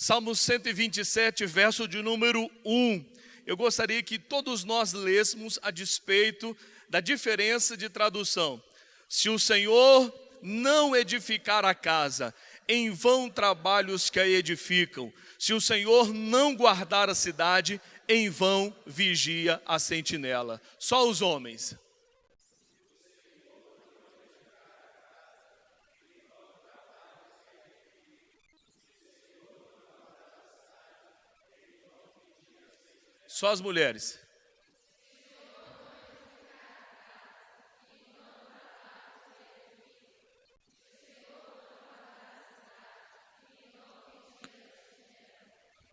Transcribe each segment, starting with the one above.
Salmo 127, verso de número 1. Eu gostaria que todos nós lêssemos a despeito da diferença de tradução. Se o Senhor não edificar a casa, em vão trabalham os que a edificam. Se o Senhor não guardar a cidade, em vão vigia a sentinela. Só os homens. Só as mulheres.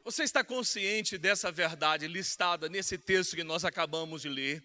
Você está consciente dessa verdade listada nesse texto que nós acabamos de ler?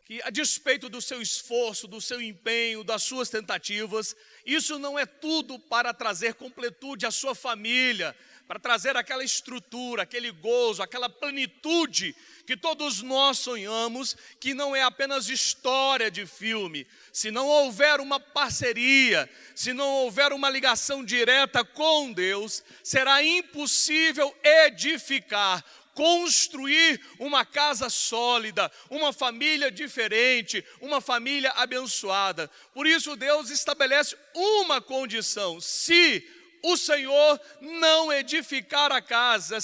Que a despeito do seu esforço, do seu empenho, das suas tentativas, isso não é tudo para trazer completude à sua família, para trazer aquela estrutura, aquele gozo, aquela plenitude que todos nós sonhamos, que não é apenas história de filme. Se não houver uma parceria, se não houver uma ligação direta com Deus, será impossível edificar, construir uma casa sólida, uma família diferente, uma família abençoada. Por isso Deus estabelece uma condição: se o Senhor não edificar a casa,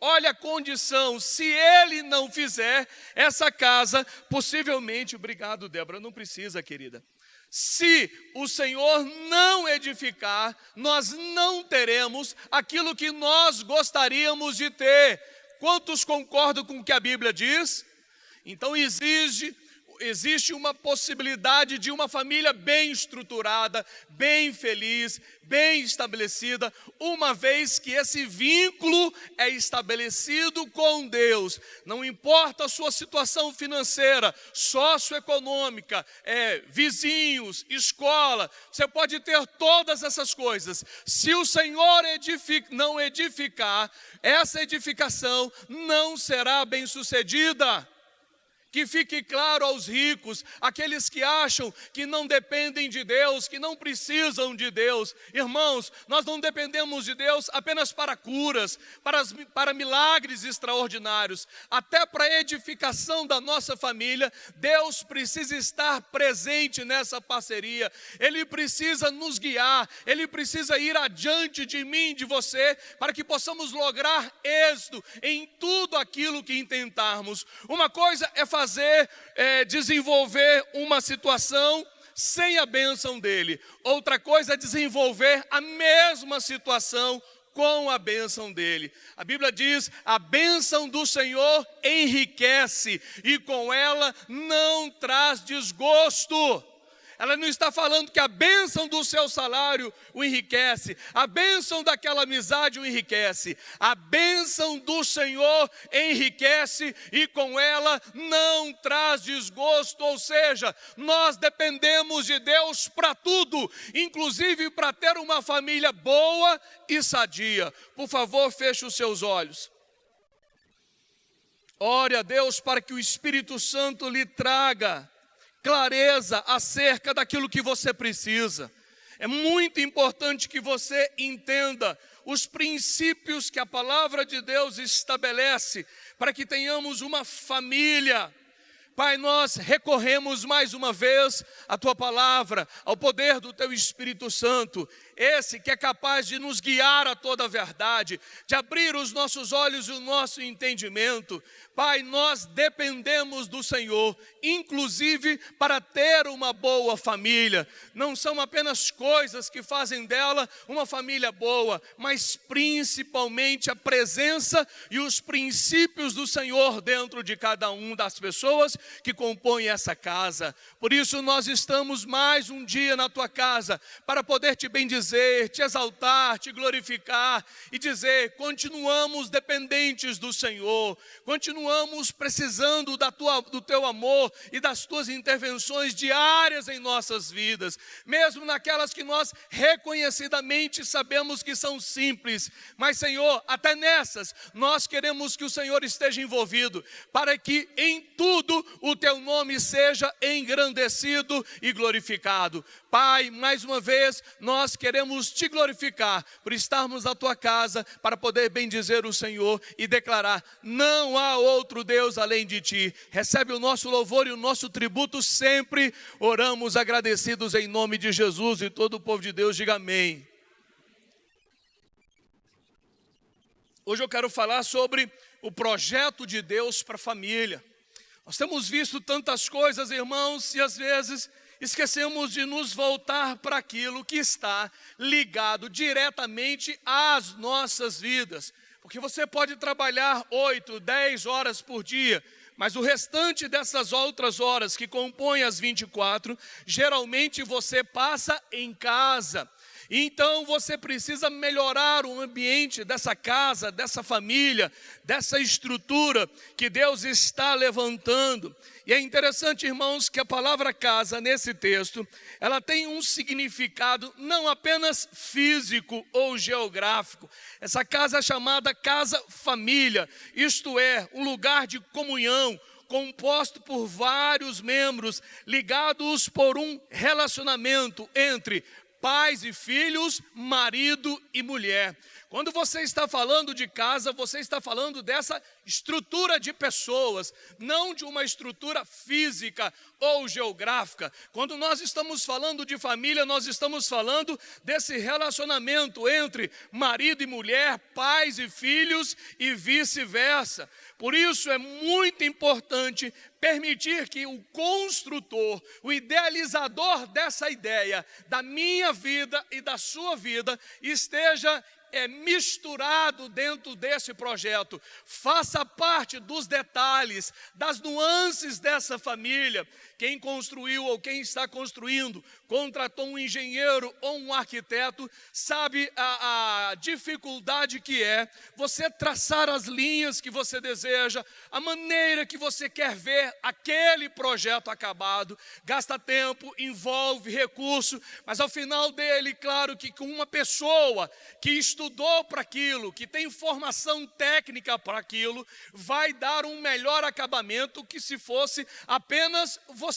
olha a condição, se Ele não fizer essa casa, possivelmente, obrigado Débora, não precisa querida. Se o Senhor não edificar, nós não teremos aquilo que nós gostaríamos de ter. Quantos concordam com o que a Bíblia diz? Então existe uma possibilidade de uma família bem estruturada, bem feliz, bem estabelecida, uma vez que esse vínculo é estabelecido com Deus. Não importa a sua situação financeira, socioeconômica, vizinhos, escola, você pode ter todas essas coisas. Se o Senhor não edificar, essa edificação não será bem sucedida. Que fique claro aos ricos, aqueles que acham que não dependem de Deus, que não precisam de Deus. Irmãos, nós não dependemos de Deus apenas para curas, para milagres extraordinários. Até para a edificação da nossa família, Deus precisa estar presente nessa parceria. Ele precisa nos guiar, Ele precisa ir adiante de mim, de você, para que possamos lograr êxito em tudo aquilo que intentarmos. Uma coisa é desenvolver uma situação sem a bênção dele. Outra coisa é desenvolver a mesma situação com a bênção dele. A Bíblia diz: a bênção do Senhor enriquece e com ela não traz desgosto. Ela não está falando que a bênção do seu salário o enriquece, a bênção daquela amizade o enriquece. A bênção do Senhor enriquece e com ela não traz desgosto. Ou seja, nós dependemos de Deus para tudo, inclusive para ter uma família boa e sadia. Por favor, feche os seus olhos. Ore a Deus para que o Espírito Santo lhe traga clareza acerca daquilo que você precisa. É muito importante que você entenda os princípios que a palavra de Deus estabelece para que tenhamos uma família. Pai, nós recorremos mais uma vez à Tua palavra, ao poder do Teu Espírito Santo, esse que é capaz de nos guiar a toda a verdade, de abrir os nossos olhos e o nosso entendimento. Pai, nós dependemos do Senhor, inclusive para ter uma boa família. Não são apenas coisas que fazem dela uma família boa, mas principalmente a presença e os princípios do Senhor dentro de cada uma das pessoas que compõem essa casa. Por isso nós estamos mais um dia na Tua casa, para poder Te bendizer, Te exaltar, Te glorificar e dizer: continuamos dependentes do Senhor, continuamos precisando do Teu amor e das Tuas intervenções diárias em nossas vidas, mesmo naquelas que nós reconhecidamente sabemos que são simples, mas Senhor, até nessas nós queremos que o Senhor esteja envolvido, para que em tudo o Teu nome seja engrandecido e glorificado. Pai, mais uma vez nós queremos queremos te glorificar por estarmos na tua casa para poder bendizer o Senhor e declarar: não há outro Deus além de ti. Recebe o nosso louvor e o nosso tributo sempre. Oramos agradecidos em nome de Jesus, e todo o povo de Deus diga amém. Hoje eu quero falar sobre o projeto de Deus para a família. Nós temos visto tantas coisas, irmãos, e às vezes esquecemos de nos voltar para aquilo que está ligado diretamente às nossas vidas. Porque você pode trabalhar 8, 10 horas por dia, mas o restante dessas outras horas que compõem as 24, geralmente você passa em casa. Então você precisa melhorar o ambiente dessa casa, dessa família, dessa estrutura que Deus está levantando. E é interessante, irmãos, que a palavra casa nesse texto, ela tem um significado não apenas físico ou geográfico. Essa casa é chamada casa-família, isto é, um lugar de comunhão, composto por vários membros, ligados por um relacionamento entre pais e filhos, marido e mulher. Quando você está falando de casa, você está falando dessa estrutura de pessoas, não de uma estrutura física ou geográfica. Quando nós estamos falando de família, nós estamos falando desse relacionamento entre marido e mulher, pais e filhos e vice-versa. Por isso é muito importante permitir que o construtor, o idealizador dessa ideia, da minha vida e da sua vida, esteja misturado dentro desse projeto, faça parte dos detalhes, das nuances dessa família. Quem construiu ou quem está construindo, contratou um engenheiro ou um arquiteto, sabe a dificuldade que é você traçar as linhas que você deseja, a maneira que você quer ver aquele projeto acabado. Gasta tempo, envolve recurso, mas ao final dele, claro que com uma pessoa que estudou para aquilo, que tem formação técnica para aquilo, vai dar um melhor acabamento que se fosse apenas você.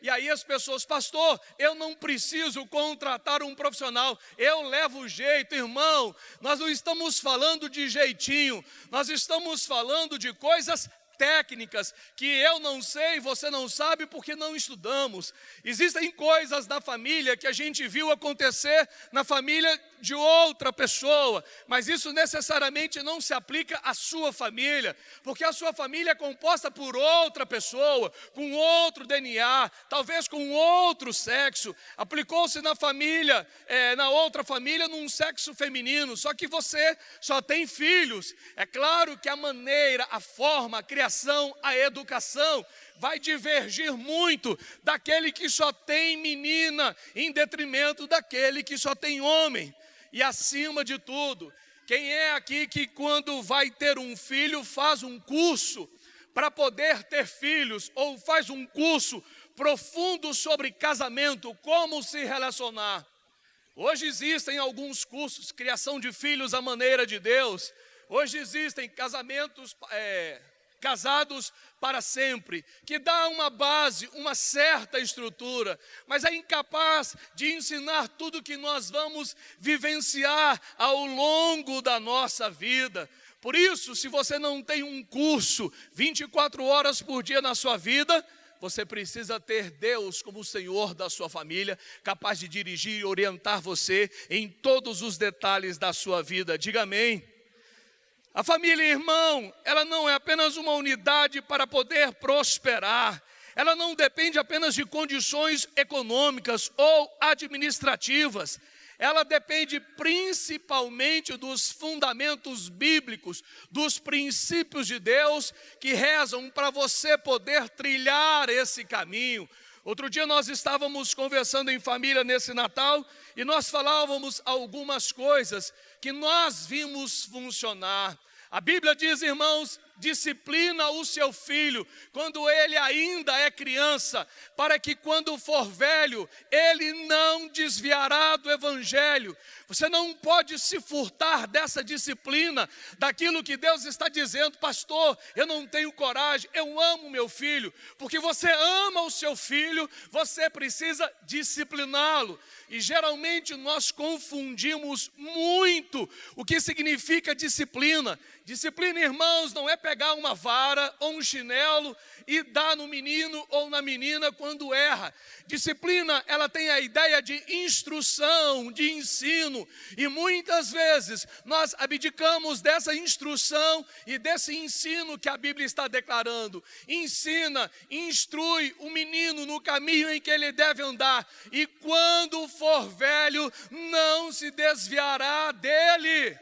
E aí as pessoas: pastor, eu não preciso contratar um profissional, eu levo o jeito. Irmão, nós não estamos falando de jeitinho, nós estamos falando de coisas técnicas que eu não sei, você não sabe porque não estudamos. Existem coisas da família que a gente viu acontecer na família de outra pessoa, mas isso necessariamente não se aplica à sua família, porque a sua família é composta por outra pessoa, com outro DNA, talvez com outro sexo. Aplicou-se na família, na outra família, num sexo feminino, só que você só tem filhos. É claro que a maneira, a forma, a criação, a educação vai divergir muito daquele que só tem menina, em detrimento daquele que só tem homem. E acima de tudo, quem é aqui que quando vai ter um filho faz um curso para poder ter filhos, ou faz um curso profundo sobre casamento, como se relacionar? Hoje existem alguns cursos, criação de filhos à maneira de Deus. Hoje existem casamentos, casados para sempre, que dá uma base, uma certa estrutura, mas é incapaz de ensinar tudo que nós vamos vivenciar ao longo da nossa vida. Por isso, se você não tem um curso 24 horas por dia na sua vida, você precisa ter Deus como o Senhor da sua família, capaz de dirigir e orientar você em todos os detalhes da sua vida. Diga amém. A família, irmão, ela não é apenas uma unidade para poder prosperar. Ela não depende apenas de condições econômicas ou administrativas. Ela depende principalmente dos fundamentos bíblicos, dos princípios de Deus que rezam para você poder trilhar esse caminho. Outro dia nós estávamos conversando em família nesse Natal e nós falávamos algumas coisas que nós vimos funcionar. A Bíblia diz, irmãos, disciplina o seu filho quando ele ainda é criança, para que quando for velho, ele não desviará do evangelho. Você não pode se furtar dessa disciplina, daquilo que Deus está dizendo: pastor, eu não tenho coragem, eu amo meu filho. Porque você ama o seu filho, você precisa discipliná-lo. E geralmente nós confundimos muito o que significa disciplina. Disciplina, irmãos, não é pegar uma vara ou um chinelo e dar no menino ou na menina quando erra. Disciplina, ela tem a ideia de instrução, de ensino. E muitas vezes nós abdicamos dessa instrução e desse ensino que a Bíblia está declarando. Ensina, instrui o menino no caminho em que ele deve andar. E quando for velho, não se desviará dele.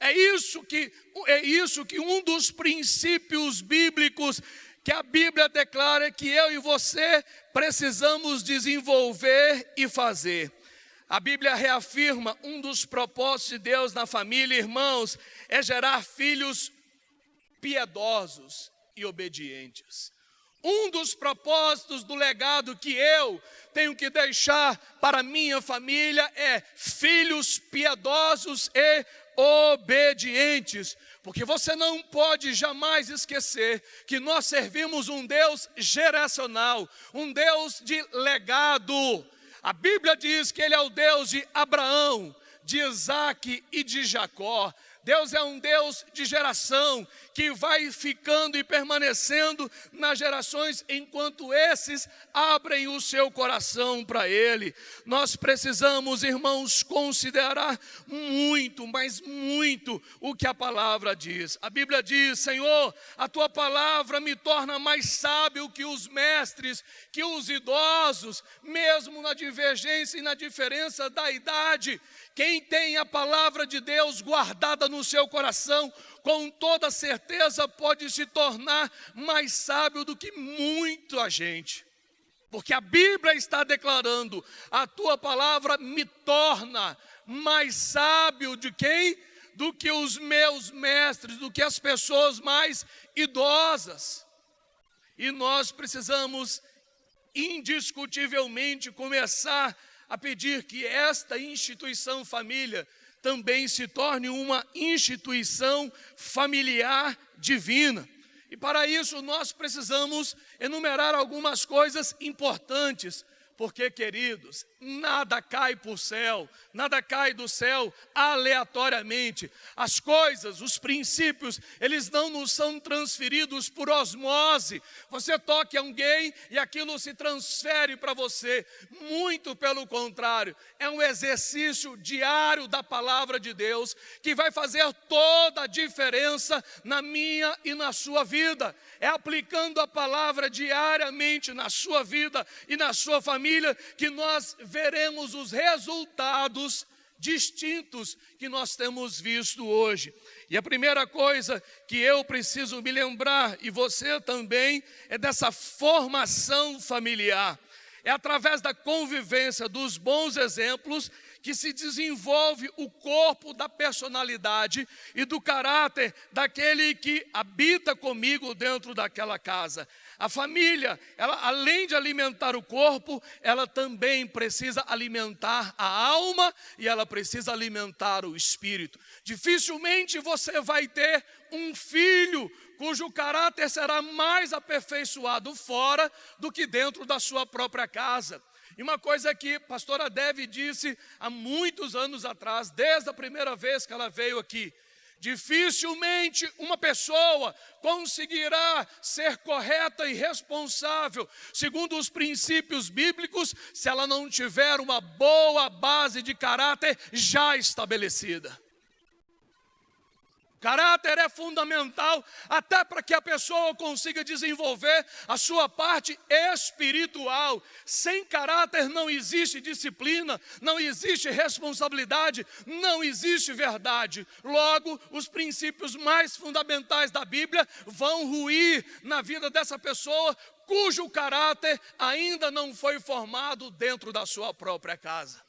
É isso que um dos princípios bíblicos que a Bíblia declara que eu e você precisamos desenvolver e fazer. A Bíblia reafirma um dos propósitos de Deus na família, irmãos, é gerar filhos piedosos e obedientes. Um dos propósitos do legado que eu tenho que deixar para minha família é filhos piedosos e obedientes, porque você não pode jamais esquecer que nós servimos um Deus geracional, um Deus de legado. A Bíblia diz que Ele é o Deus de Abraão, de Isaque e de Jacó. Deus é um Deus de geração que vai ficando e permanecendo nas gerações enquanto esses abrem o seu coração para Ele. Nós precisamos, irmãos, considerar muito, mas muito o que a palavra diz. A Bíblia diz: Senhor, a Tua palavra me torna mais sábio que os mestres, que os idosos, mesmo na divergência e na diferença da idade. Quem tem a palavra de Deus guardada no seu coração, com toda certeza pode se tornar mais sábio do que muita gente. Porque a Bíblia está declarando: a tua palavra me torna mais sábio de quem? Do que os meus mestres, do que as pessoas mais idosas. E nós precisamos indiscutivelmente começar a pedir que esta instituição família também se torne uma instituição familiar divina. E para isso nós precisamos enumerar algumas coisas importantes, porque, queridos, nada cai do céu aleatoriamente. As coisas, os princípios, eles não nos são transferidos por osmose. Você toca em alguém e aquilo se transfere para você. Muito pelo contrário, é um exercício diário da palavra de Deus que vai fazer toda a diferença na minha e na sua vida. É aplicando a palavra diariamente na sua vida e na sua família que nós veremos os resultados distintos que nós temos visto hoje. E a primeira coisa que eu preciso me lembrar, e você também, é dessa formação familiar. É através da convivência, dos bons exemplos, que se desenvolve o corpo da personalidade e do caráter daquele que habita comigo dentro daquela casa. A família, ela, além de alimentar o corpo, ela também precisa alimentar a alma e ela precisa alimentar o espírito. Dificilmente você vai ter um filho cujo caráter será mais aperfeiçoado fora do que dentro da sua própria casa. E uma coisa que a pastora Devi disse há muitos anos atrás, desde a primeira vez que ela veio aqui: dificilmente uma pessoa conseguirá ser correta e responsável, segundo os princípios bíblicos, se ela não tiver uma boa base de caráter já estabelecida. Caráter é fundamental até para que a pessoa consiga desenvolver a sua parte espiritual. Sem caráter não existe disciplina, não existe responsabilidade, não existe verdade. Logo, os princípios mais fundamentais da Bíblia vão ruir na vida dessa pessoa cujo caráter ainda não foi formado dentro da sua própria casa.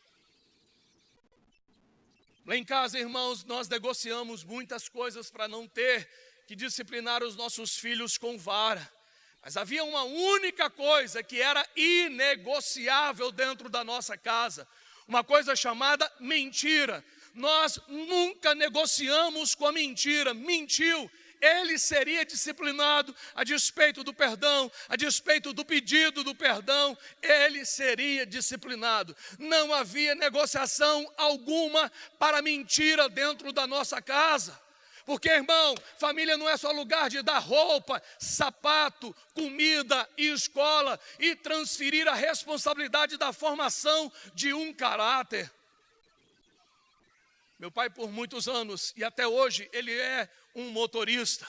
Lá em casa, irmãos, nós negociamos muitas coisas para não ter que disciplinar os nossos filhos com vara. Mas havia uma única coisa que era inegociável dentro da nossa casa. Uma coisa chamada mentira. Nós nunca negociamos com a mentira. Mentiu, ele seria disciplinado a despeito do perdão, a despeito do pedido do perdão, ele seria disciplinado. Não havia negociação alguma para mentira dentro da nossa casa. Porque, irmão, família não é só lugar de dar roupa, sapato, comida e escola e transferir a responsabilidade da formação de um caráter. Meu pai, por muitos anos, e até hoje, ele é um motorista.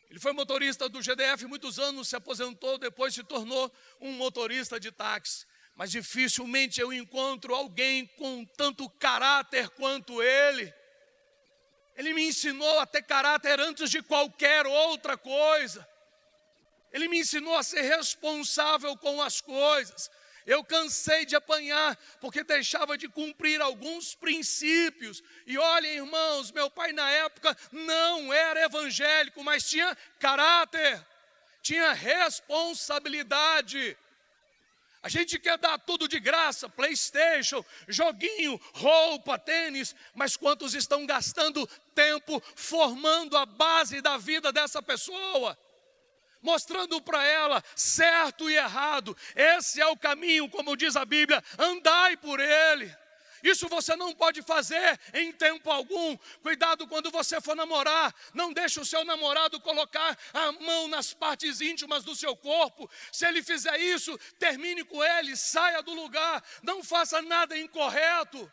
Ele foi motorista do GDF muitos anos, se aposentou, depois se tornou um motorista de táxi. Mas dificilmente eu encontro alguém com tanto caráter quanto ele. Ele me ensinou a ter caráter antes de qualquer outra coisa. Ele me ensinou a ser responsável com as coisas. Eu cansei de apanhar, porque deixava de cumprir alguns princípios. E olhem, irmãos, meu pai na época não era evangélico, mas tinha caráter, tinha responsabilidade. A gente quer dar tudo de graça, PlayStation, joguinho, roupa, tênis, mas quantos estão gastando tempo formando a base da vida dessa pessoa? Mostrando para ela certo e errado. Esse é o caminho, como diz a Bíblia, andai por ele. Isso você não pode fazer em tempo algum. Cuidado quando você for namorar. Não deixe o seu namorado colocar a mão nas partes íntimas do seu corpo. Se ele fizer isso, termine com ele, saia do lugar. Não faça nada incorreto.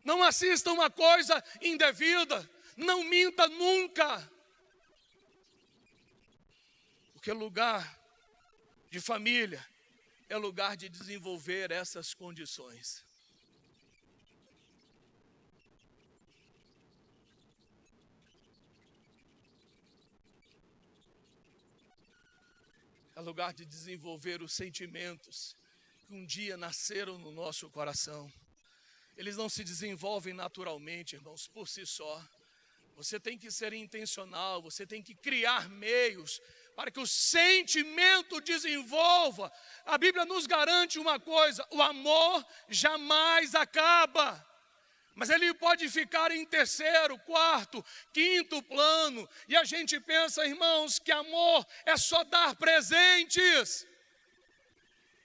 Não assista uma coisa indevida. Não minta nunca. Porque lugar de família é lugar de desenvolver essas condições. É lugar de desenvolver os sentimentos que um dia nasceram no nosso coração. Eles não se desenvolvem naturalmente, irmãos, por si só. Você tem que ser intencional, você tem que criar meios para que o sentimento desenvolva. A Bíblia nos garante uma coisa: o amor jamais acaba. Mas ele pode ficar em terceiro, quarto, quinto plano. E a gente pensa, irmãos, que amor é só dar presentes.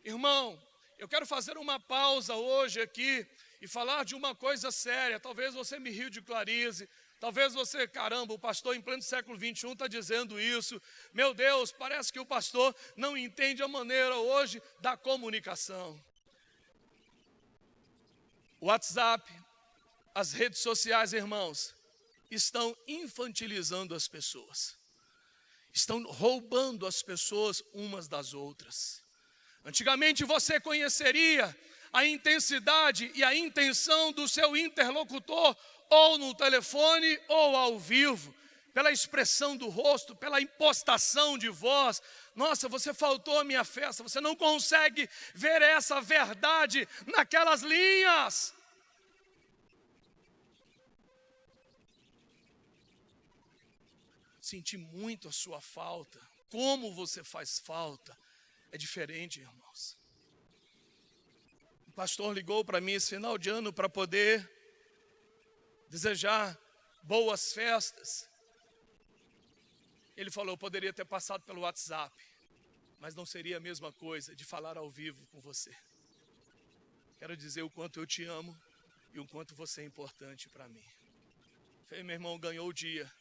Irmão, eu quero fazer uma pausa hoje aqui e falar de uma coisa séria. Talvez você me ridicularize. Talvez você, caramba, o pastor em pleno século XXI está dizendo isso. Meu Deus, parece que o pastor não entende a maneira hoje da comunicação. O WhatsApp, as redes sociais, irmãos, estão infantilizando as pessoas. Estão roubando as pessoas umas das outras. Antigamente você conheceria a intensidade e a intenção do seu interlocutor, ou no telefone ou ao vivo, pela expressão do rosto, pela impostação de voz. Nossa, você faltou à minha festa, você não consegue ver essa verdade naquelas linhas. Senti muito a sua falta. Como você faz falta é diferente, irmãos. O pastor ligou para mim esse final de ano para poder desejar boas festas. Ele falou: eu poderia ter passado pelo WhatsApp, mas não seria a mesma coisa de falar ao vivo com você. Quero dizer o quanto eu te amo e o quanto você é importante para mim. Falei: meu irmão, ganhou o dia.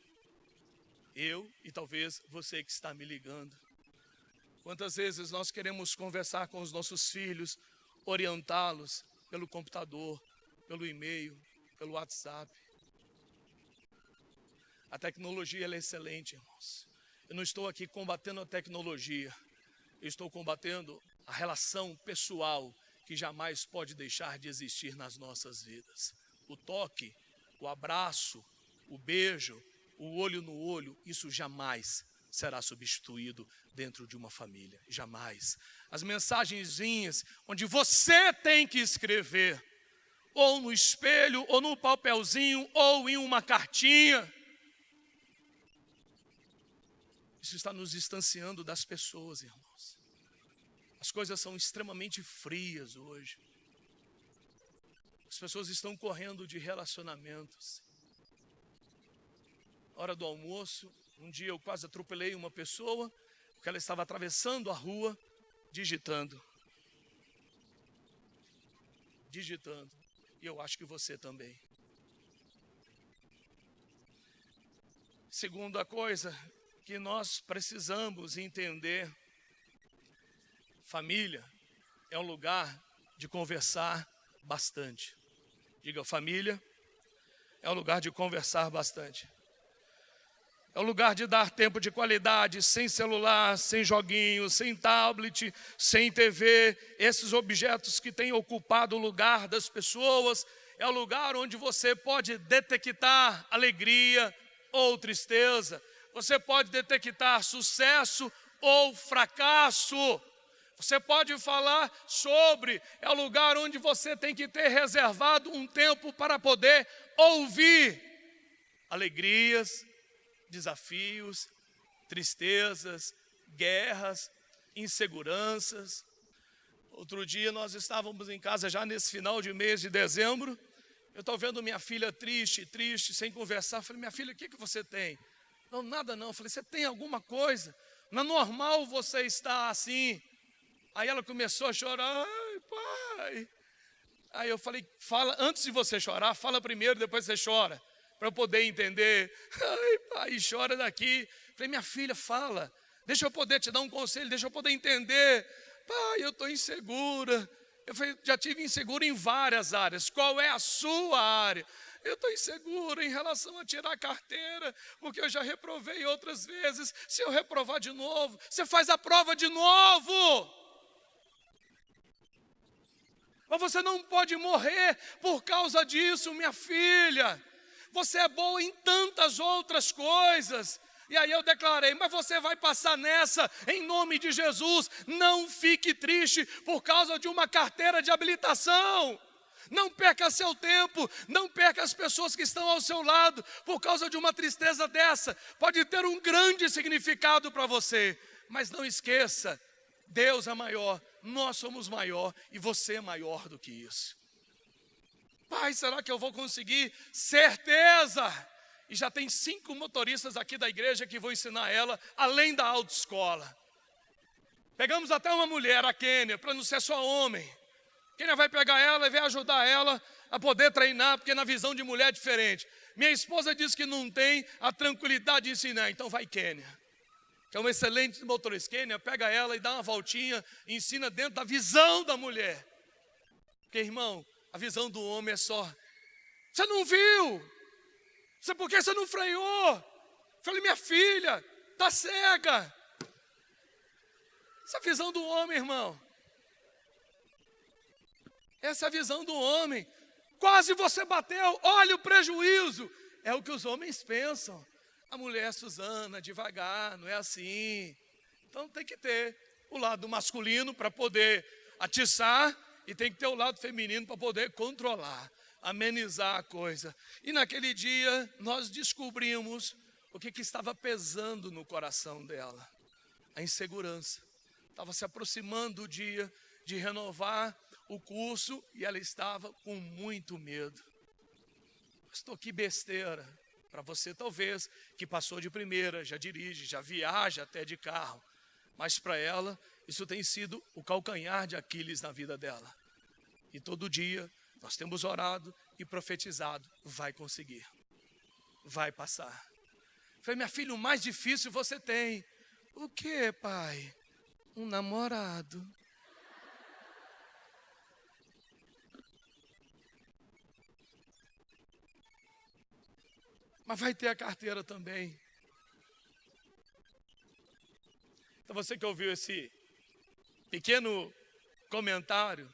Eu e talvez você que está me ligando. Quantas vezes nós queremos conversar com os nossos filhos, orientá-los pelo computador, pelo e-mail, pelo WhatsApp. A tecnologia ela é excelente, irmãos. Eu não estou aqui combatendo a tecnologia. Eu estou combatendo a relação pessoal que jamais pode deixar de existir nas nossas vidas. O toque, o abraço, o beijo, o olho no olho, isso jamais será substituído dentro de uma família. Jamais. As mensagenzinhas onde você tem que escrever, ou no espelho, ou no papelzinho, ou em uma cartinha. Isso está nos distanciando das pessoas, irmãos. As coisas são extremamente frias hoje. As pessoas estão correndo de relacionamentos. Hora do almoço, um dia eu quase atropelei uma pessoa, porque ela estava atravessando a rua, digitando. E eu acho que você também. Segunda coisa que nós precisamos entender: família é um lugar de conversar bastante. Diga, família é um lugar de conversar bastante. É um lugar de dar tempo de qualidade, sem celular, sem joguinho, sem tablet, sem TV. Esses objetos que têm ocupado o lugar das pessoas. É o lugar onde você pode detectar alegria ou tristeza. Você pode detectar sucesso ou fracasso. Você pode falar sobre. É o lugar onde você tem que ter reservado um tempo para poder ouvir alegrias, desafios, tristezas, guerras, inseguranças. Outro dia nós estávamos em casa já nesse final de mês de dezembro. Eu estou vendo minha filha triste, sem conversar. Eu falei, minha filha, o que você tem? Não, nada não. Eu falei, você tem alguma coisa? Não é normal você estar assim. Aí ela começou a chorar. Ai, pai. Aí eu falei, fala, antes de você chorar, fala primeiro, depois você chora, para eu poder entender. Ai, pai, chora daqui. Falei, minha filha, fala. Deixa eu poder te dar um conselho, deixa eu poder entender. Pai, eu estou insegura. Eu falei, já tive insegura em várias áreas. Qual é a sua área? Eu estou insegura em relação a tirar a carteira, porque eu já reprovei outras vezes. Se eu reprovar de novo, você faz a prova de novo. Mas você não pode morrer por causa disso, minha filha. Você é boa em tantas outras coisas. E aí eu declarei, mas você vai passar nessa, em nome de Jesus. Não fique triste por causa de uma carteira de habilitação. Não perca seu tempo, não perca as pessoas que estão ao seu lado por causa de uma tristeza dessa. Pode ter um grande significado para você, mas não esqueça, Deus é maior, nós somos maior e você é maior do que isso. Pai, será que eu vou conseguir? Certeza! E já tem 5 motoristas aqui da igreja que vão ensinar ela, além da autoescola. Pegamos até uma mulher, a Kênia, para não ser só homem. Kênia vai pegar ela e vai ajudar ela a poder treinar, porque na visão de mulher é diferente. Minha esposa diz que não tem a tranquilidade de ensinar, então vai Kênia, que é uma excelente motorista. Kênia pega ela e dá uma voltinha, e ensina dentro da visão da mulher. Porque, irmão, a visão do homem é só, você não viu? Por que você não freou? Falei, minha filha, está cega. Essa é a visão do homem, irmão. Essa é a visão do homem. Quase você bateu, olha o prejuízo. É o que os homens pensam. A mulher, Suzana, devagar, não é assim. Então tem que ter o lado masculino para poder atiçar e tem que ter o lado feminino para poder controlar, amenizar a coisa. E naquele dia nós descobrimos o que estava pesando no coração dela. A insegurança. Estava se aproximando o dia de renovar o curso e ela estava com muito medo. Pastor, que besteira. Para você talvez, que passou de primeira, já dirige, já viaja até de carro. Mas para ela, isso tem sido o calcanhar de Aquiles na vida dela. E todo dia nós temos orado e profetizado, vai conseguir, vai passar. Falei, minha filha, o mais difícil você tem. O que, pai? Um namorado. Mas vai ter a carteira também. Então você que ouviu esse pequeno comentário,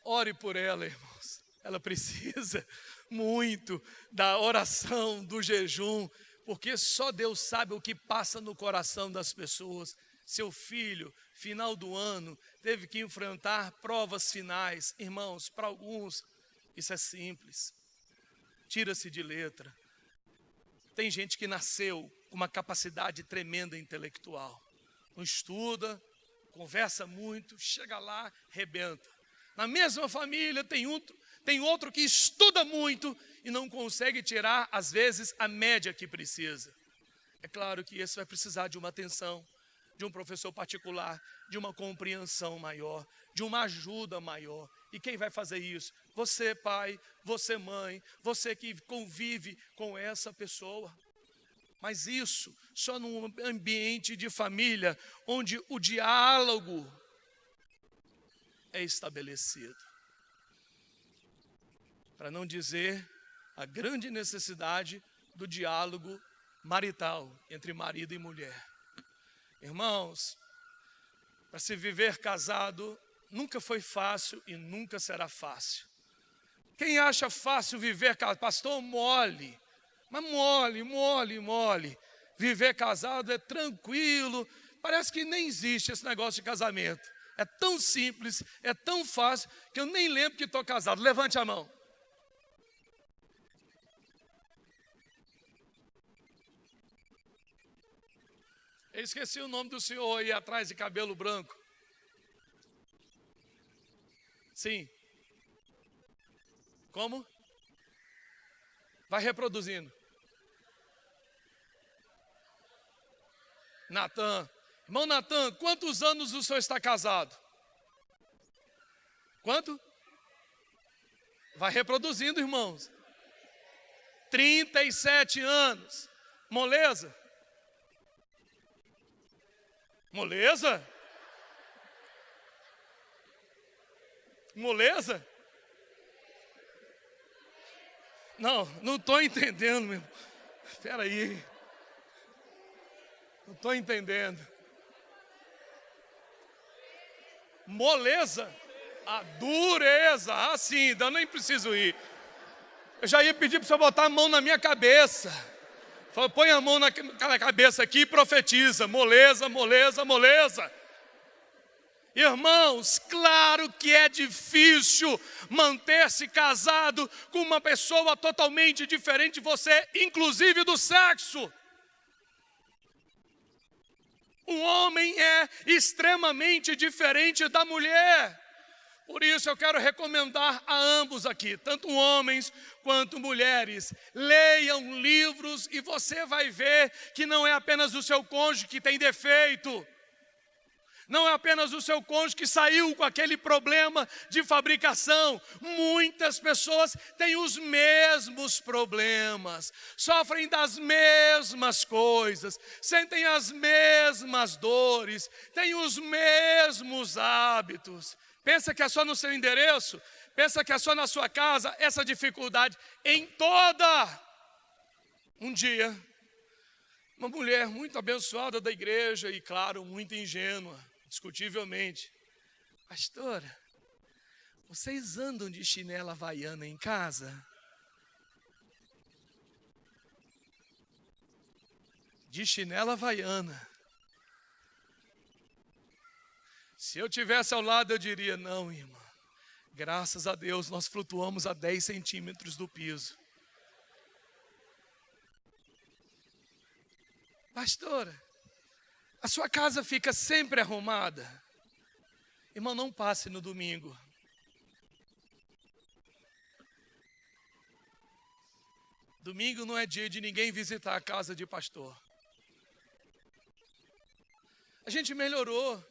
ore por ela, irmãos. Ela precisa muito da oração, do jejum, porque só Deus sabe o que passa no coração das pessoas. Seu filho, final do ano, teve que enfrentar provas finais. Irmãos, para alguns, Isso é simples. Tira-se de letra. Tem gente que nasceu com uma capacidade tremenda intelectual. Não estuda, conversa muito, chega lá, rebenta. Na mesma família tem outro que estuda muito e não consegue tirar, às vezes, a média que precisa. É claro que esse vai precisar de uma atenção, de um professor particular, de uma compreensão maior, de uma ajuda maior. E quem vai fazer isso? Você, pai, você, mãe, você que convive com essa pessoa. Mas isso só num ambiente de família, onde o diálogo é estabelecido. Para não dizer a grande necessidade do diálogo marital entre marido e mulher. Irmãos, para se viver casado nunca foi fácil e nunca será fácil. Quem acha fácil viver casado? Pastor, mole. Mas mole. Viver casado é tranquilo. Parece que nem existe esse negócio de casamento. É tão simples, é tão fácil, que eu nem lembro que estou casado. Levante a mão. Eu esqueci o nome do senhor aí atrás de cabelo branco. Sim. Como? Vai reproduzindo. Natan. Irmão Natan, quantos anos o senhor está casado? Quanto? Vai reproduzindo, irmãos. 37 anos. Moleza? Moleza? Moleza? Não estou entendendo, meu. Espera aí. Não estou entendendo. Moleza? A dureza. Ah, sim, então nem preciso ir. Eu já ia pedir para o senhor botar a mão na minha cabeça. Fala, põe a mão na cabeça aqui e profetiza. Moleza. Irmãos, claro que é difícil manter-se casado com uma pessoa totalmente diferente de você, inclusive do sexo. Um homem é extremamente diferente da mulher. Por isso eu quero recomendar a ambos aqui, tanto homens quanto mulheres, leiam livros e você vai ver que não é apenas o seu cônjuge que tem defeito. Não é apenas o seu cônjuge que saiu com aquele problema de fabricação. Muitas pessoas têm os mesmos problemas, sofrem das mesmas coisas, sentem as mesmas dores, têm os mesmos hábitos. Pensa que é só no seu endereço? Pensa que é só na sua casa essa dificuldade? Em toda. Um dia, uma mulher muito abençoada da igreja e, claro, muito ingênua, discutivelmente. Pastora, vocês andam de chinela havaiana em casa? De chinela havaiana. Se eu tivesse ao lado, eu diria, não, irmã. Graças a Deus, nós flutuamos a 10 centímetros do piso. Pastora, a sua casa fica sempre arrumada? Irmão, não passe no domingo. Domingo não é dia de ninguém visitar a casa de pastor. A gente melhorou,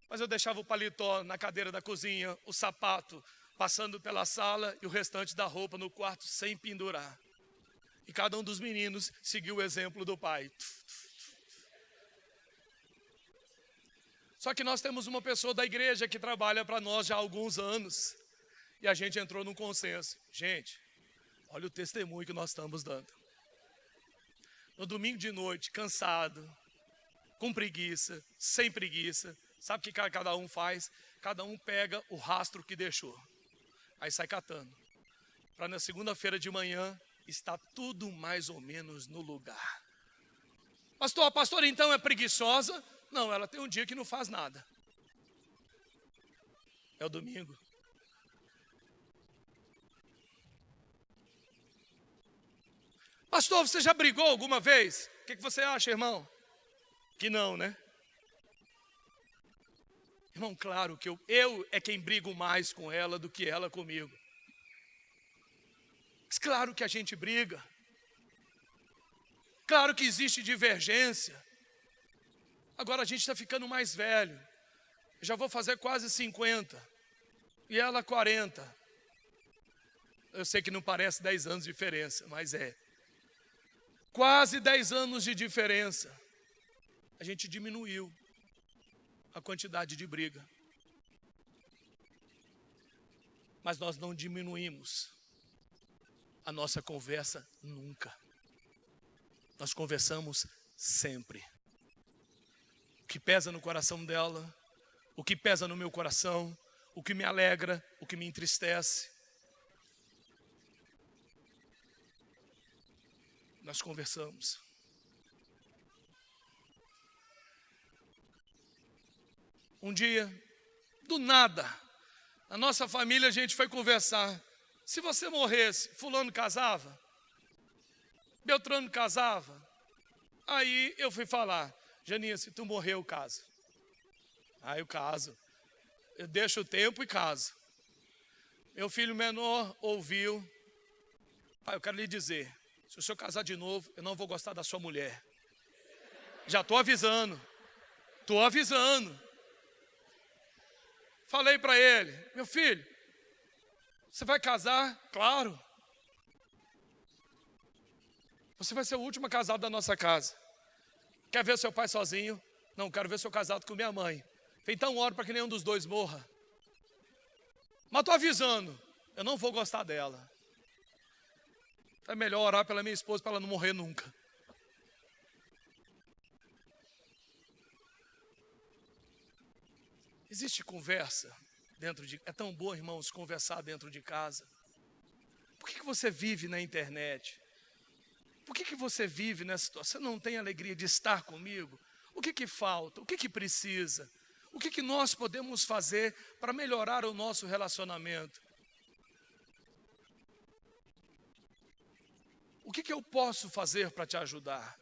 mas eu deixava o paletó na cadeira da cozinha, o sapato passando pela sala e o restante da roupa no quarto sem pendurar. E cada um dos meninos seguiu o exemplo do pai. Só que nós temos uma pessoa da igreja que trabalha para nós já há alguns anos. E a gente entrou num consenso. Gente, olha o testemunho que nós estamos dando. No domingo de noite, cansado, com preguiça, sem preguiça. Sabe o que cada um faz? Cada um pega o rastro que deixou. Aí sai catando. Para na segunda-feira de manhã, está tudo mais ou menos no lugar. Pastor, a pastora então é preguiçosa? Não, ela tem um dia que não faz nada. É o domingo. Pastor, você já brigou alguma vez? O que você acha, irmão? Que não, né? Irmão, claro que eu é quem brigo mais com ela do que ela comigo. Mas claro que a gente briga. Claro que existe divergência. Agora a gente está ficando mais velho. Eu já vou fazer quase 50. E ela 40. Eu sei que não parece 10 anos de diferença, mas é. Quase 10 anos de diferença. A gente diminuiu a quantidade de briga. Mas nós não diminuímos a nossa conversa nunca. Nós conversamos sempre. O que pesa no coração dela, o que pesa no meu coração, o que me alegra, o que me entristece. Nós conversamos. Um dia, do nada, a nossa família, a gente foi conversar. Se você morresse, fulano casava? Beltrano casava? Aí eu fui falar, Janinha, se tu morrer, eu caso. Aí eu caso. Eu deixo o tempo e caso. Meu filho menor ouviu. Pai, eu quero lhe dizer, se o senhor casar de novo, eu não vou gostar da sua mulher. Já estou avisando. Estou avisando. Falei para ele, meu filho, você vai casar? Claro. Você vai ser o último casado da nossa casa. Quer ver seu pai sozinho? Não, quero ver seu casado com minha mãe. Então oro para que nenhum dos dois morra. Mas estou avisando, eu não vou gostar dela. É melhor orar pela minha esposa para ela não morrer nunca. Existe conversa dentro de... É tão bom, irmãos, conversar dentro de casa. Por que você vive na internet? Por que você vive nessa situação? Você não tem alegria de estar comigo? O que falta? O que precisa? O que nós podemos fazer para melhorar o nosso relacionamento? O que eu posso fazer para te ajudar?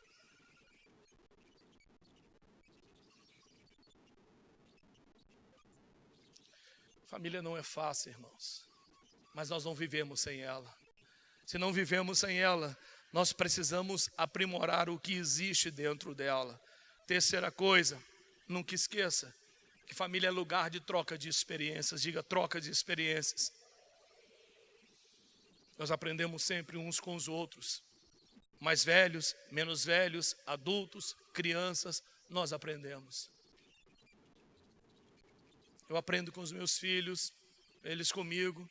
Família não é fácil, irmãos, mas nós não vivemos sem ela. Se não vivemos sem ela, nós precisamos aprimorar o que existe dentro dela. Terceira coisa, nunca esqueça que família é lugar de troca de experiências. Diga, troca de experiências. Nós aprendemos sempre uns com os outros. Mais velhos, menos velhos, adultos, crianças, nós aprendemos. Eu aprendo com os meus filhos, eles comigo.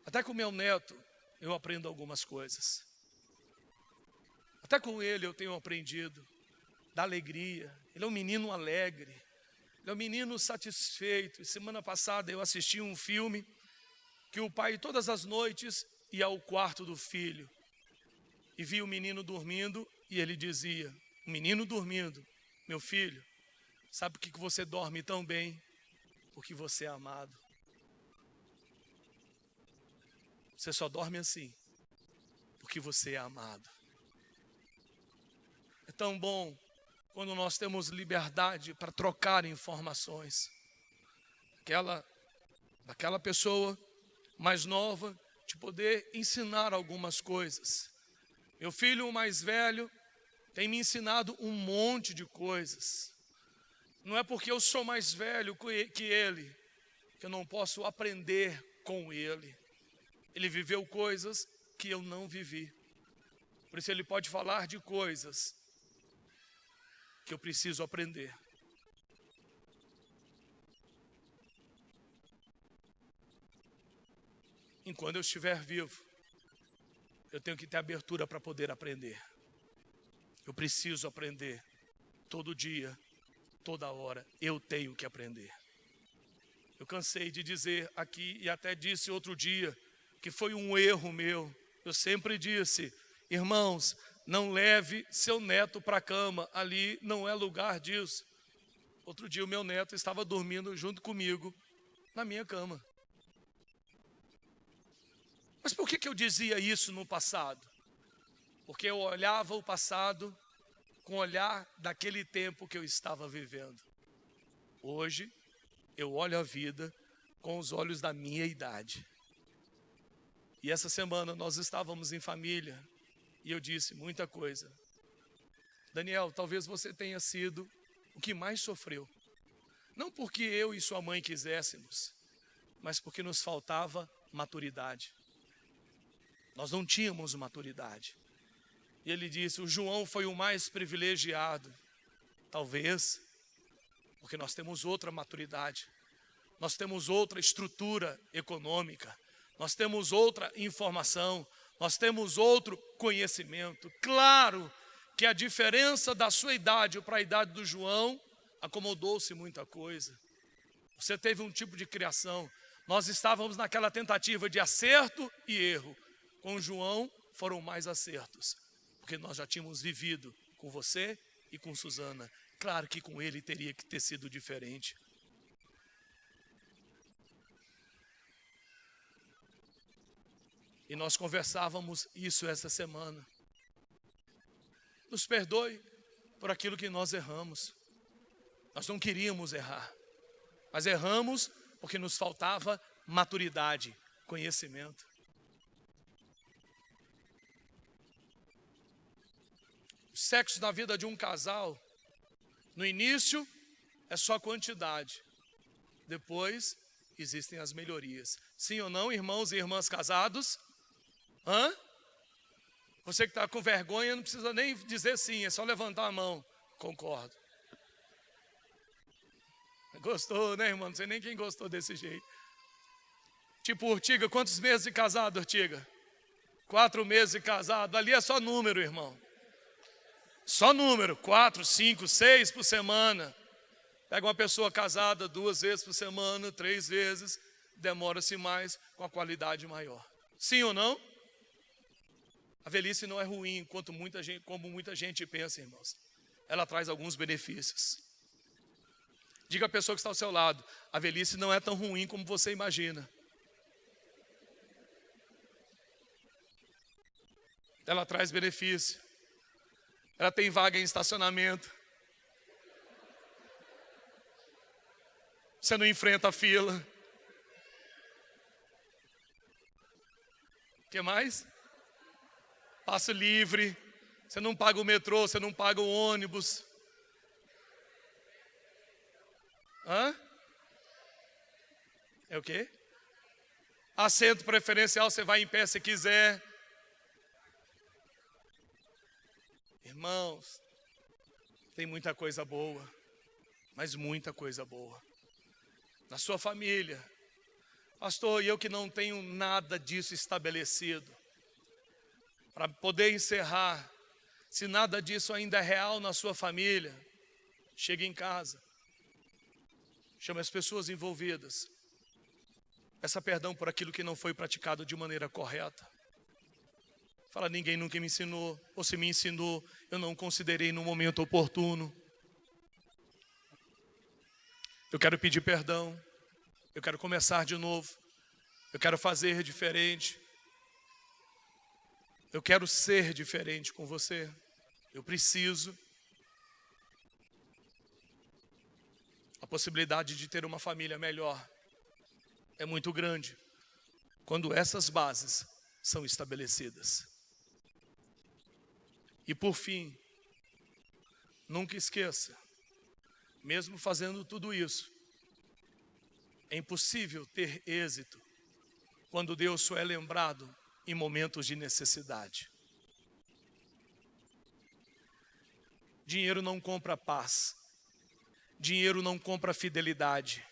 Até com o meu neto, eu aprendo algumas coisas. Até com ele eu tenho aprendido da alegria. Ele é um menino alegre. Ele é um menino satisfeito. E semana passada eu assisti um filme que o pai todas as noites ia ao quarto do filho e via o menino dormindo e ele dizia, o menino dormindo, meu filho, sabe por que você dorme tão bem? Porque você é amado. Você só dorme assim, porque você é amado. É tão bom quando nós temos liberdade para trocar informações. Daquela pessoa mais nova, de poder ensinar algumas coisas. Meu filho mais velho tem me ensinado um monte de coisas. Não é porque eu sou mais velho que ele, que eu não posso aprender com ele. Ele viveu coisas que eu não vivi. Por isso ele pode falar de coisas que eu preciso aprender. Enquanto eu estiver vivo, eu tenho que ter abertura para poder aprender. Eu preciso aprender todo dia, toda hora. Eu tenho que aprender. Eu cansei de dizer aqui e até disse outro dia que foi um erro meu. Eu sempre disse, irmãos, não leve seu neto para a cama, ali não é lugar disso. Outro dia o meu neto estava dormindo junto comigo na minha cama. Mas por que eu dizia isso no passado? porque eu olhava o passado com o olhar daquele tempo que eu estava vivendo. Hoje, eu olho a vida com os olhos da minha idade. E essa semana nós estávamos em família e eu disse muita coisa. Daniel, talvez você tenha sido o que mais sofreu. Não porque eu e sua mãe quiséssemos, mas porque nos faltava maturidade. Nós não tínhamos maturidade. E ele disse, o João foi o mais privilegiado. Talvez, porque nós temos outra maturidade. Nós temos outra estrutura econômica. Nós temos outra informação. Nós temos outro conhecimento. Claro que a diferença da sua idade para a idade do João acomodou-se muita coisa. Você teve um tipo de criação. Nós estávamos naquela tentativa de acerto e erro. Com o João foram mais acertos, porque nós já tínhamos vivido com você e com Suzana. Claro que com ele teria que ter sido diferente. E nós conversávamos isso essa semana. Nos perdoe por aquilo que nós erramos. Nós não queríamos errar, mas erramos porque nos faltava maturidade, conhecimento. O sexo na vida de um casal, no início é só quantidade, depois existem as melhorias. Sim ou não, irmãos e irmãs casados? Hã? Você que está com vergonha não precisa nem dizer sim, é só levantar a mão. Concordo. Gostou, né, irmão? Não sei nem quem gostou desse jeito. Tipo, Ortiga, quantos meses de casado, Ortiga? 4 meses de casado. Ali é só número, irmão. Só número. 4, 5, 6 por semana. Pega uma pessoa casada 2 vezes por semana, 3 vezes. Demora-se mais com a qualidade maior. Sim ou não? A velhice não é ruim, como muita gente pensa, irmãos. Ela traz alguns benefícios. Diga à pessoa que está ao seu lado, a velhice não é tão ruim como você imagina. Ela traz benefício. Ela tem vaga em estacionamento. Você não enfrenta a fila. O que mais? Passo livre. Você não paga o metrô, você não paga o ônibus. Hã? É o quê? Assento preferencial, você vai em pé se quiser. Irmãos, tem muita coisa boa, mas muita coisa boa. Na sua família, pastor, e eu que não tenho nada disso estabelecido. Para poder encerrar, se nada disso ainda é real na sua família, chegue em casa. Chame as pessoas envolvidas. Peça perdão por aquilo que não foi praticado de maneira correta. Fala, ninguém nunca me ensinou, ou se me ensinou, eu não considerei no momento oportuno. Eu quero pedir perdão. Eu quero começar de novo. Eu quero fazer diferente. Eu quero ser diferente com você. Eu preciso. A possibilidade de ter uma família melhor é muito grande quando essas bases são estabelecidas. E por fim, nunca esqueça, mesmo fazendo tudo isso, é impossível ter êxito quando Deus só é lembrado em momentos de necessidade. Dinheiro não compra paz. Dinheiro não compra fidelidade.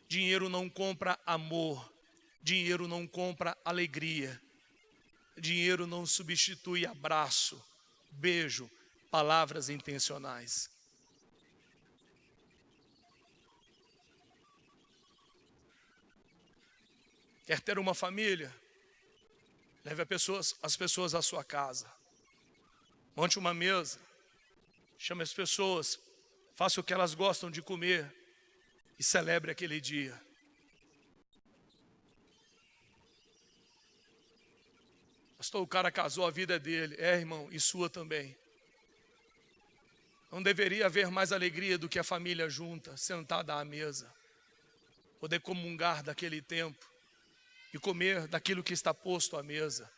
Dinheiro não compra amor. Dinheiro não compra alegria. Dinheiro não substitui abraço, beijo, palavras intencionais. Quer ter uma família? Leve as pessoas à sua casa. Monte uma mesa. Chame as pessoas. Faça o que elas gostam de comer. E celebre aquele dia. Pastor, o cara casou, a vida é dele. É, irmão, e sua também. Não deveria haver mais alegria do que a família junta, sentada à mesa. Poder comungar daquele tempo e comer daquilo que está posto à mesa.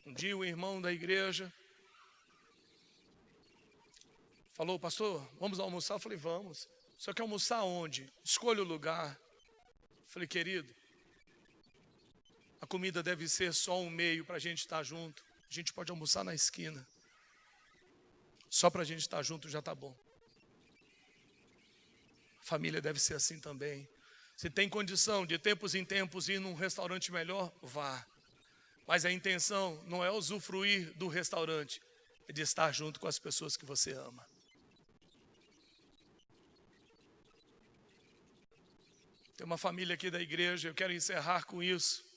Um dia o irmão da igreja falou, pastor, vamos almoçar? Eu falei, vamos. Só que almoçar onde? Escolha o lugar. Eu falei, querido, a comida deve ser só um meio para a gente estar junto. A gente pode almoçar na esquina. Só para a gente estar junto já está bom. A família deve ser assim também. Se tem condição de tempos em tempos ir num restaurante melhor, vá. Mas a intenção não é usufruir do restaurante, é de estar junto com as pessoas que você ama. Tem uma família aqui da igreja, eu quero encerrar com isso.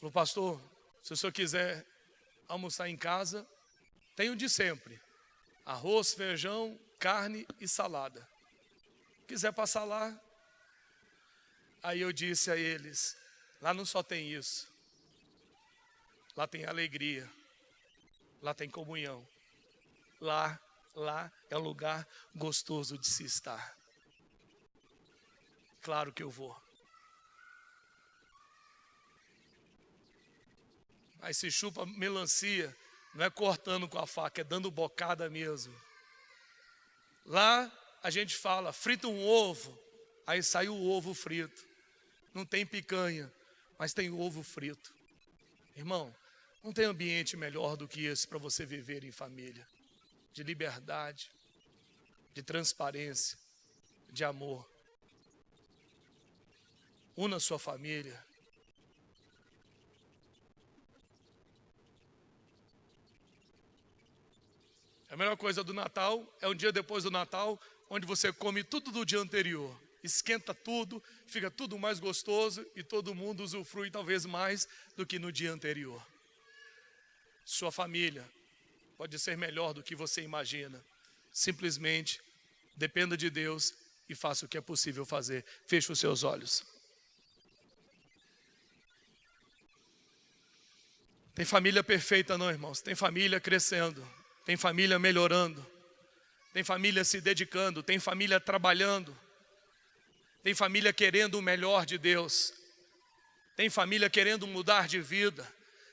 Falou, pastor, se o senhor quiser almoçar em casa, tem o de sempre. Arroz, feijão, carne e salada. Quiser passar lá. Aí eu disse a eles, lá não só tem isso. Lá tem alegria. Lá tem comunhão. Lá é um lugar gostoso de se estar. Claro que eu vou. Mas se chupa melancia, não é cortando com a faca, é dando bocada mesmo. Lá a gente fala, frita um ovo, aí sai o ovo frito. Não tem picanha, mas tem ovo frito. Irmão, não tem ambiente melhor do que esse para você viver em família. De liberdade, de transparência, de amor. Una sua família. A melhor coisa do Natal é um dia depois do Natal, onde você come tudo do dia anterior. Esquenta tudo, fica tudo mais gostoso e todo mundo usufrui talvez mais do que no dia anterior. Sua família pode ser melhor do que você imagina. Simplesmente dependa de Deus e faça o que é possível fazer. Feche os seus olhos. Tem família perfeita não, irmãos. Tem família crescendo. Tem família melhorando. Tem família se dedicando. Tem família trabalhando. Tem família querendo o melhor de Deus. Tem família querendo mudar de vida.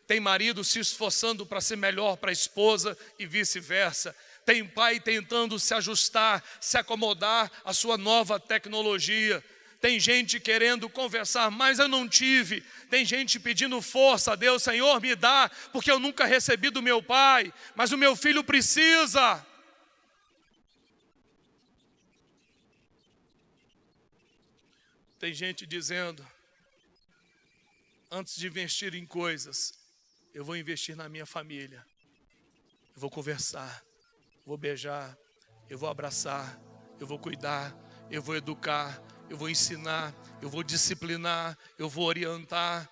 Tem marido se esforçando para ser melhor para a esposa e vice-versa. Tem pai tentando se ajustar, se acomodar à sua nova tecnologia. Tem gente querendo conversar, mas eu não tive. Tem gente pedindo força a Deus, Senhor, me dá, porque eu nunca recebi do meu pai, mas o meu filho precisa. Tem gente dizendo, antes de investir em coisas, eu vou investir na minha família. Eu vou conversar, vou beijar, eu vou abraçar, eu vou cuidar, eu vou educar, eu vou ensinar, eu vou disciplinar, eu vou orientar,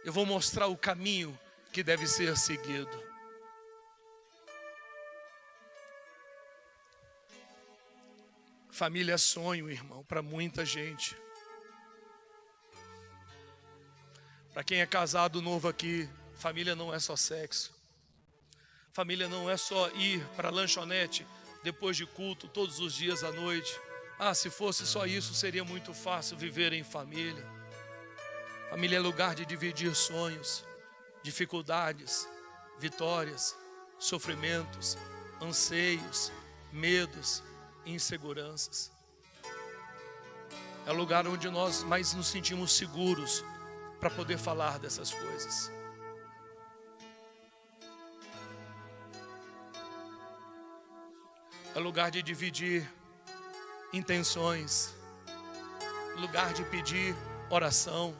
eu vou mostrar o caminho que deve ser seguido. Família é sonho, irmão, para muita gente. Para quem é casado novo aqui, família não é só sexo. Família não é só ir para a lanchonete depois de culto, todos os dias à noite. Ah, se fosse só isso, seria muito fácil viver em família. Família é lugar de dividir sonhos, dificuldades, vitórias, sofrimentos, anseios, medos, inseguranças. É o lugar onde nós mais nos sentimos seguros para poder falar dessas coisas. É lugar de dividir intenções, lugar de pedir oração,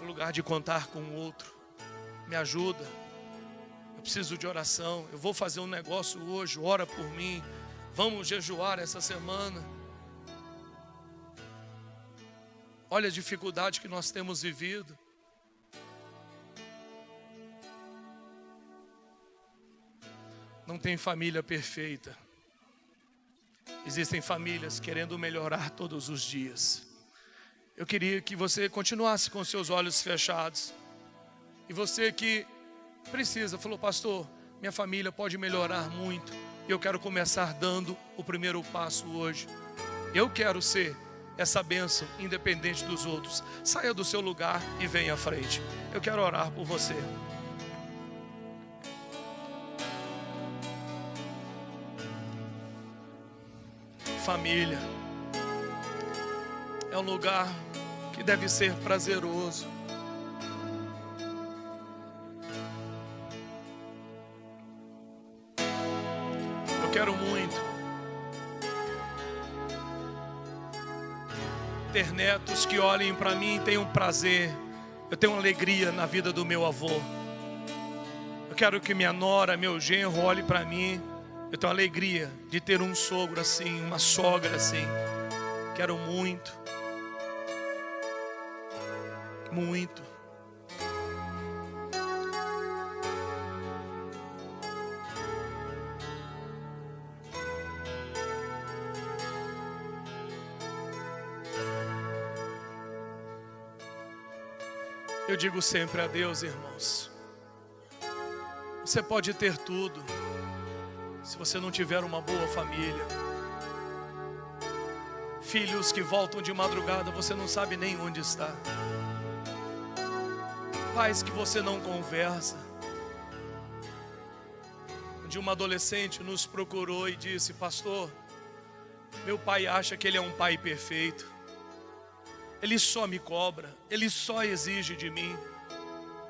lugar de contar com o outro. Me ajuda, eu preciso de oração, eu vou fazer um negócio hoje, ora por mim, vamos jejuar essa semana. Olha a dificuldade que nós temos vivido. Não tem família perfeita. Existem famílias querendo melhorar todos os dias. Eu queria que você continuasse com seus olhos fechados. E você que precisa, falou, pastor, minha família pode melhorar muito. Eu quero começar dando o primeiro passo hoje. Eu quero ser essa bênção independente dos outros. Saia do seu lugar e venha à frente. Eu quero orar por você. Família é um lugar que deve ser prazeroso. Eu quero muito ter netos que olhem para mim e tenham prazer. Eu tenho alegria na vida do meu avô. Eu quero que minha nora, meu genro olhe para mim. Eu tenho alegria de ter um sogro assim, uma sogra assim. Quero muito. Muito. Eu digo sempre a Deus, irmãos, você pode ter tudo, se você não tiver uma boa família. Filhos que voltam de madrugada, você não sabe nem onde está. Pais que você não conversa. Um dia uma adolescente nos procurou e disse, pastor, meu pai acha que ele é um pai perfeito. Ele só me cobra, ele só exige de mim,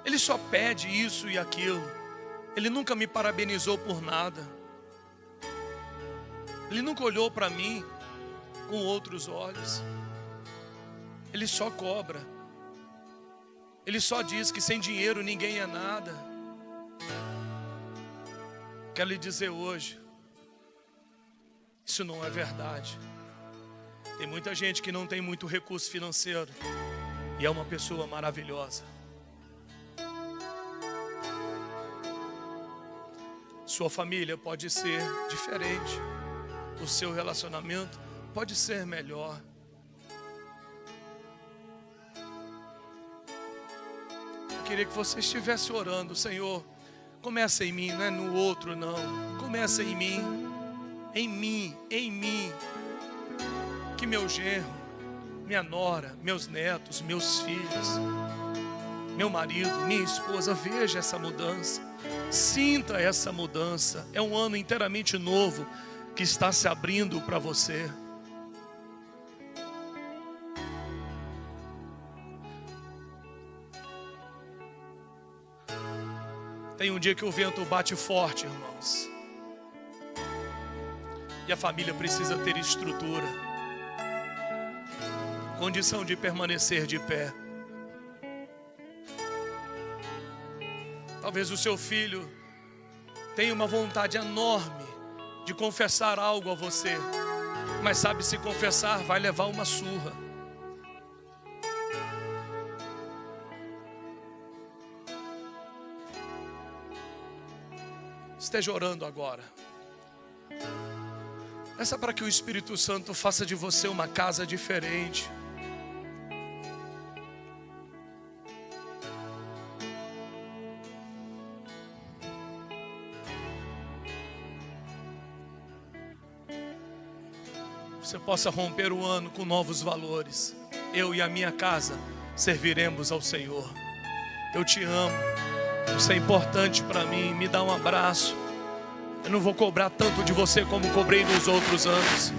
ele só pede isso e aquilo. Ele nunca me parabenizou por nada. Ele nunca olhou para mim com outros olhos. Ele só cobra. Ele só diz que sem dinheiro ninguém é nada. Quero lhe dizer hoje, isso não é verdade. Tem muita gente que não tem muito recurso financeiro e é uma pessoa maravilhosa. Sua família pode ser diferente. O seu relacionamento pode ser melhor. Eu queria que você estivesse orando, Senhor, começa em mim, não é no outro não. Começa em mim, em mim, em mim. Que meu genro, minha nora, meus netos, meus filhos, meu marido, minha esposa, veja essa mudança, sinta essa mudança. É um ano inteiramente novo que está se abrindo para você. Tem um dia que o vento bate forte, irmãos, e a família precisa ter estrutura, condição de permanecer de pé. Talvez o seu filho tenha uma vontade enorme de confessar algo a você, mas sabe, se confessar vai levar uma surra. Esteja orando agora. Peça para que o Espírito Santo faça de você uma casa diferente. Você possa romper o ano com novos valores. Eu e a minha casa serviremos ao Senhor. Eu te amo. Você é importante para mim. Me dá um abraço. Eu não vou cobrar tanto de você como cobrei nos outros anos.